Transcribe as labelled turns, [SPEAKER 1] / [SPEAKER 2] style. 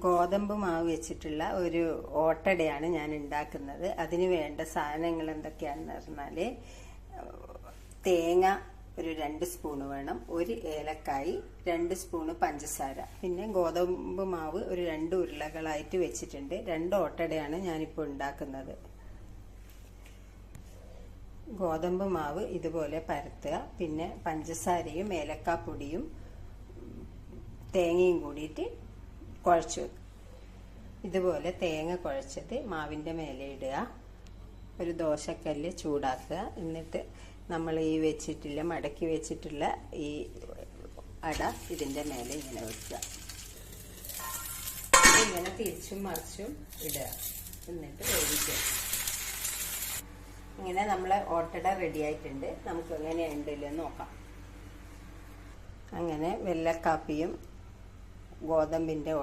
[SPEAKER 1] ഗോതമ്പ് മാവ് വെച്ചിട്ടുള്ള ഒരു ഓട്ടടയാണ് ഞാൻ ഉണ്ടാക്കുന്നത്. അതിന് വേണ്ട സാധനങ്ങൾ എന്തൊക്കെയാണെന്ന് പറഞ്ഞാൽ തേങ്ങ ഒരു 2 സ്പൂൺ വേണം, 1 ഏലക്കായി, 2 സ്പൂണ് പഞ്ചസാര, പിന്നെ ഗോതമ്പ് മാവ് ഒരു 2 ഉരുളകളായിട്ട് വെച്ചിട്ടുണ്ട്. 2 ഓട്ടടയാണ് ഞാനിപ്പോൾ ഉണ്ടാക്കുന്നത്. ഗോതമ്പ് മാവ് ഇതുപോലെ പരത്തുക, പിന്നെ പഞ്ചസാരയും ഏലക്കാപ്പൊടിയും തേങ്ങയും കൂടിയിട്ട് കുഴച്ച് വെക്കുക. ഇതുപോലെ തേങ്ങ കുഴച്ചത് മാവിൻ്റെ മേലെ ഇടുക. ഒരു ദോശക്കല്ല് ചൂടാക്കുക. എന്നിട്ട് നമ്മൾ ഈ വെച്ചിട്ടുള്ള മടക്കി വെച്ചിട്ടുള്ള ഈ അട ഇതിൻ്റെ മേലെ ഇങ്ങനെ വെക്കുക. ഇങ്ങനെ തിരിച്ചും മറിച്ചും ഇടുക. എന്നിട്ട് വേവിക്കുക. ഇങ്ങനെ നമ്മളെ ഓട്ടട റെഡി ആയിട്ടുണ്ട്. നമുക്ക് എങ്ങനെയുണ്ടല്ലോ നോക്കാം. അങ്ങനെ വെള്ളക്കാപ്പിയും ഗോതമ്പിൻ്റെ